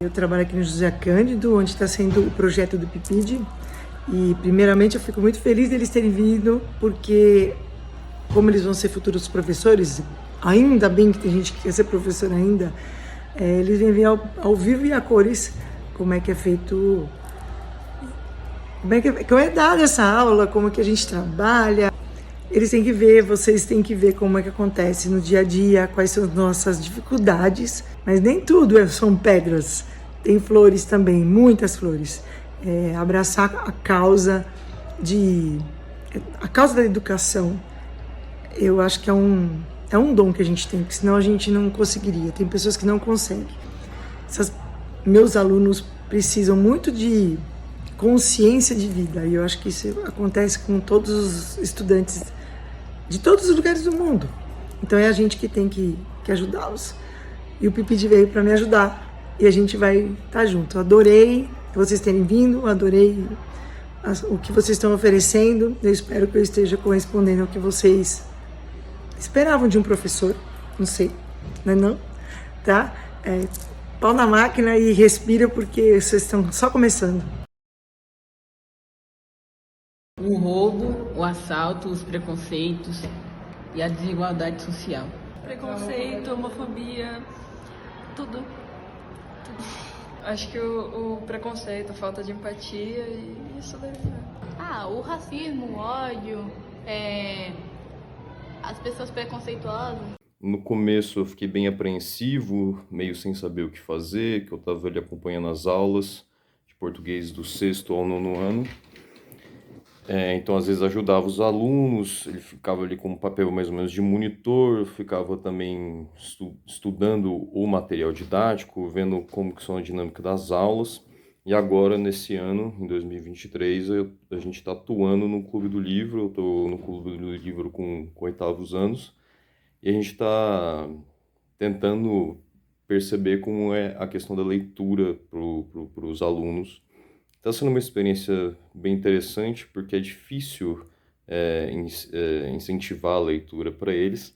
Eu trabalho aqui no José Cândido, onde está sendo o projeto do PIPID. E, primeiramente, eu fico muito feliz deles terem vindo, porque, como eles vão ser futuros professores, ainda bem que tem gente que quer ser professor ainda, eles vêm ver ao vivo e a cores como é que é feito, como é dada essa aula, como é que a gente trabalha. Eles têm que ver, vocês têm que ver como é que acontece no dia a dia, quais são as nossas dificuldades, mas nem tudo são pedras, tem flores também, muitas flores. Abraçar a causa da educação, eu acho que é um dom que a gente tem, porque senão a gente não conseguiria, tem pessoas que não conseguem. Meus alunos precisam muito de consciência de vida, e eu acho que isso acontece com todos os estudantes de todos os lugares do mundo. Então é a gente que tem que ajudá-los. E o PIPID veio para me ajudar e a gente vai estar junto. Adorei vocês terem vindo, adorei o que vocês estão oferecendo. Eu espero que eu esteja correspondendo ao que vocês esperavam de um professor. Não sei, não? Tá? Pau na máquina e respira, porque vocês estão só começando. O roubo, o assalto, os preconceitos e a desigualdade social. Preconceito, homofobia, tudo. Acho que o preconceito, a falta de empatia e isso deve ser. O racismo, o ódio, as pessoas preconceituosas. No começo eu fiquei bem apreensivo, meio sem saber o que fazer, que eu estava ali acompanhando as aulas de português do 6º ao 9º ano. Então, às vezes, ajudava os alunos, ele ficava ali com um papel mais ou menos de monitor, eu ficava também estudando o material didático, vendo como que são a dinâmica das aulas. E agora, nesse ano, em 2023, a gente está atuando no Clube do Livro, eu estou no Clube do Livro com 8º anos, e a gente está tentando perceber como é a questão da leitura para os alunos. Está sendo uma experiência bem interessante, porque é difícil incentivar a leitura para eles,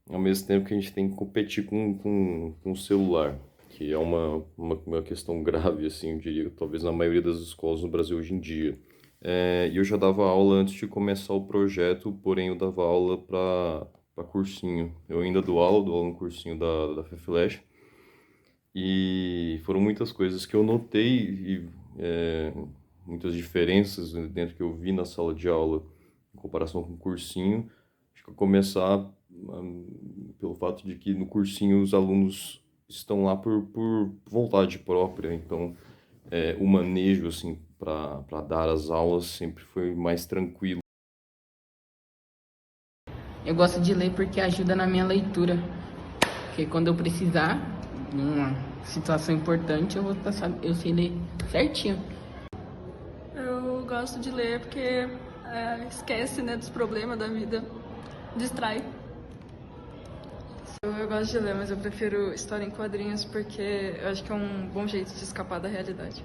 ao mesmo tempo que a gente tem que competir com o celular, que é uma questão grave, assim, eu diria, talvez na maioria das escolas no Brasil hoje em dia. E eu já dava aula antes de começar o projeto, porém eu dava aula para cursinho. Eu ainda dou aula no cursinho da FEFLESH, e foram muitas coisas que eu notei e muitas diferenças dentro que eu vi na sala de aula em comparação com o cursinho. Acho que eu começar pelo fato de que no cursinho os alunos estão lá por vontade própria, então o manejo assim para dar as aulas sempre foi mais tranquilo. Eu gosto de ler porque ajuda na minha leitura, porque quando eu precisar de uma situação importante, eu sei ler certinho. Eu gosto de ler porque esquece, dos problemas da vida, distrai. Eu gosto de ler, mas eu prefiro história em quadrinhos porque eu acho que é um bom jeito de escapar da realidade.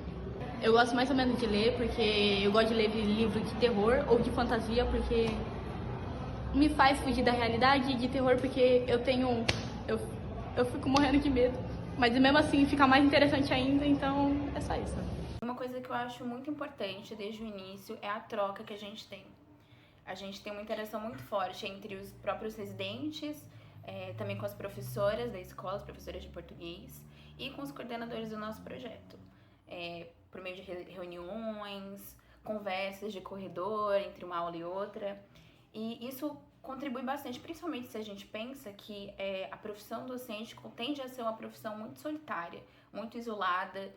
Eu gosto mais ou menos de ler porque eu gosto de ler livro de terror ou de fantasia porque me faz fugir da realidade, e de terror porque eu fico morrendo de medo. Mas mesmo assim fica mais interessante ainda, então é só isso. Uma coisa que eu acho muito importante desde o início é a troca que a gente tem. A gente tem uma interação muito forte entre os próprios residentes, também com as professoras da escola, as professoras de português, e com os coordenadores do nosso projeto. Por meio de reuniões, conversas de corredor entre uma aula e outra. E isso contribui bastante, principalmente se a gente pensa que a profissão docente tende a ser uma profissão muito solitária, muito isolada,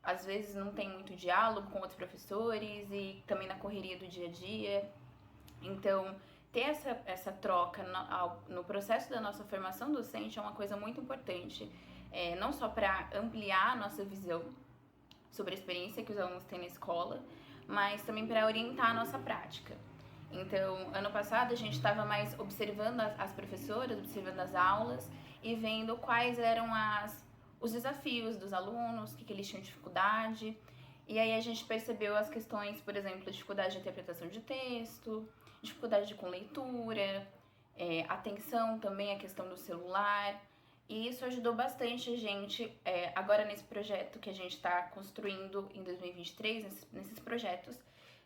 às vezes não tem muito diálogo com outros professores e também na correria do dia a dia. Então, ter essa troca no processo da nossa formação docente é uma coisa muito importante, não só para ampliar a nossa visão sobre a experiência que os alunos têm na escola, mas também para orientar a nossa prática. Então, ano passado a gente estava mais observando as professoras, observando as aulas e vendo quais eram os desafios dos alunos, o que eles tinham dificuldade. E aí a gente percebeu as questões, por exemplo, dificuldade de interpretação de texto, dificuldade com leitura, atenção também à questão do celular. E isso ajudou bastante a gente, agora nesse projeto que a gente está construindo em 2023, nesses projetos,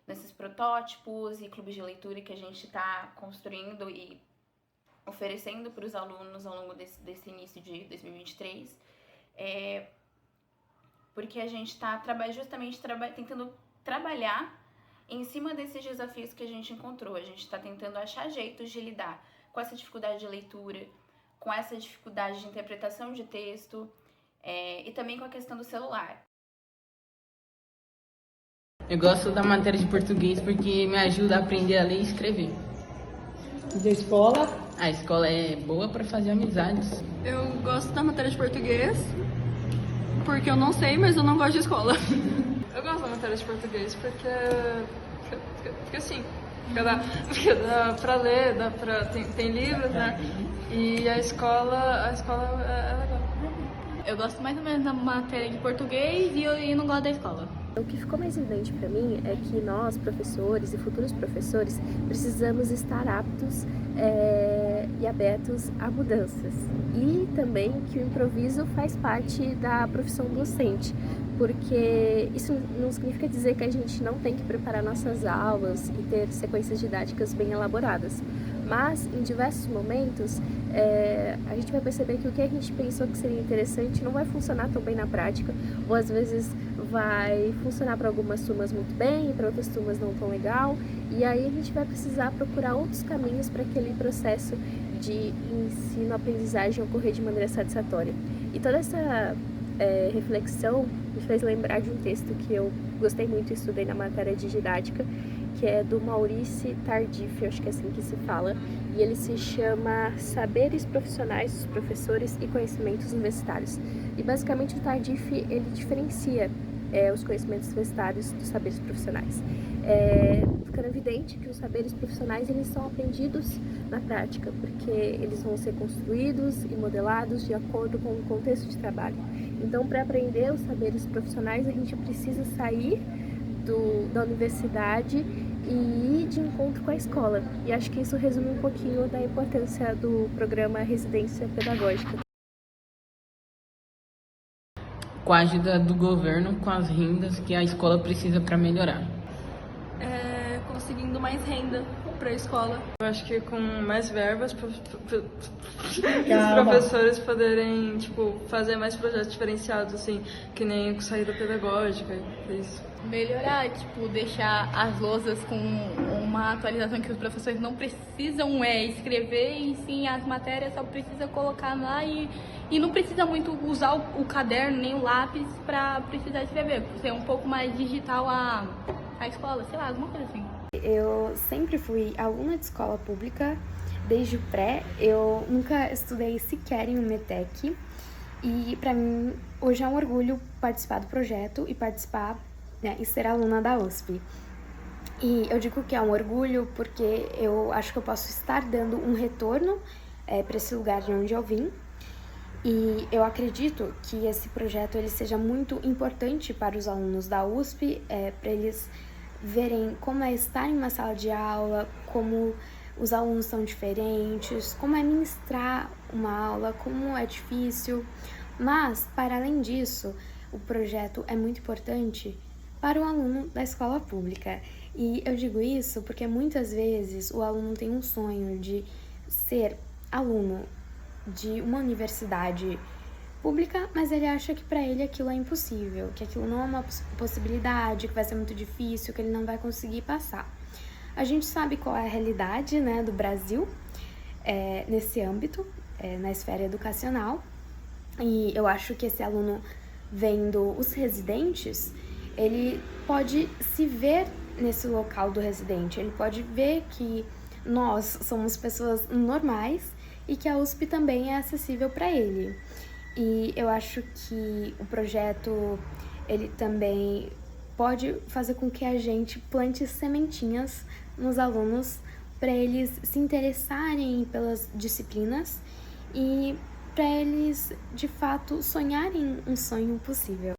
nesses protótipos e clubes de leitura que a gente está construindo e oferecendo para os alunos ao longo desse início de 2023, porque a gente está justamente tentando trabalhar em cima desses desafios que a gente encontrou. A gente está tentando achar jeitos de lidar com essa dificuldade de leitura, com essa dificuldade de interpretação de texto e também com a questão do celular. Eu gosto da matéria de português porque me ajuda a aprender a ler e escrever. E da escola? A escola é boa para fazer amizades. Eu gosto da matéria de português porque eu não sei, mas eu não gosto de escola. Eu gosto da matéria de português porque assim, porque dá pra ler, tem livros, né? E a escola é legal. Eu gosto mais ou menos da matéria de português e eu não gosto da escola. O que ficou mais evidente para mim é que nós, professores e futuros professores, precisamos estar aptos e abertos a mudanças. E também que o improviso faz parte da profissão docente, porque isso não significa dizer que a gente não tem que preparar nossas aulas e ter sequências didáticas bem elaboradas. Mas, em diversos momentos, a gente vai perceber que o que a gente pensou que seria interessante não vai funcionar tão bem na prática, ou às vezes vai funcionar para algumas turmas muito bem e para outras turmas não tão legal, e aí a gente vai precisar procurar outros caminhos para aquele processo de ensino-aprendizagem ocorrer de maneira satisfatória. E toda essa reflexão me fez lembrar de um texto que eu gostei muito e estudei na matéria de didática, que é do Maurice Tardif, acho que é assim que se fala, e ele se chama Saberes Profissionais dos Professores e Conhecimentos Universitários. E basicamente o Tardif, ele diferencia os conhecimentos universitários dos saberes profissionais. Ficando evidente que os saberes profissionais eles são aprendidos na prática, porque eles vão ser construídos e modelados de acordo com o contexto de trabalho. Então, para aprender os saberes profissionais, a gente precisa sair da universidade e ir de encontro com a escola. E acho que isso resume um pouquinho da importância do programa Residência Pedagógica. Com a ajuda do governo, com as rendas que a escola precisa para melhorar. Conseguindo mais renda para a escola. Eu acho que com mais verbas para os professores poderem fazer mais projetos diferenciados, assim, que nem com saída pedagógica, isso. Melhorar, deixar as lousas com uma atualização que os professores não precisam escrever, e sim as matérias só precisa colocar lá e não precisa muito usar o caderno nem o lápis para precisar escrever, ser um pouco mais digital a escola, sei lá, alguma coisa assim. Eu sempre fui aluna de escola pública, desde o pré. Eu nunca estudei sequer em um METEC. E para mim, hoje é um orgulho participar do projeto e participar, e ser aluna da USP. E eu digo que é um orgulho porque eu acho que eu posso estar dando um retorno para esse lugar de onde eu vim. E eu acredito que esse projeto ele seja muito importante para os alunos da USP, para eles verem como é estar em uma sala de aula, como os alunos são diferentes, como é ministrar uma aula, como é difícil. Mas, para além disso, o projeto é muito importante para o aluno da escola pública. E eu digo isso porque muitas vezes o aluno tem um sonho de ser aluno de uma universidade pública, mas ele acha que para ele aquilo é impossível, que aquilo não é uma possibilidade, que vai ser muito difícil, que ele não vai conseguir passar. A gente sabe qual é a realidade, do Brasil nesse âmbito, na esfera educacional, e eu acho que esse aluno, vendo os residentes, ele pode se ver nesse local do residente, ele pode ver que nós somos pessoas normais e que a USP também é acessível para ele. E eu acho que o projeto, ele também pode fazer com que a gente plante sementinhas nos alunos para eles se interessarem pelas disciplinas e para eles, de fato, sonharem um sonho possível.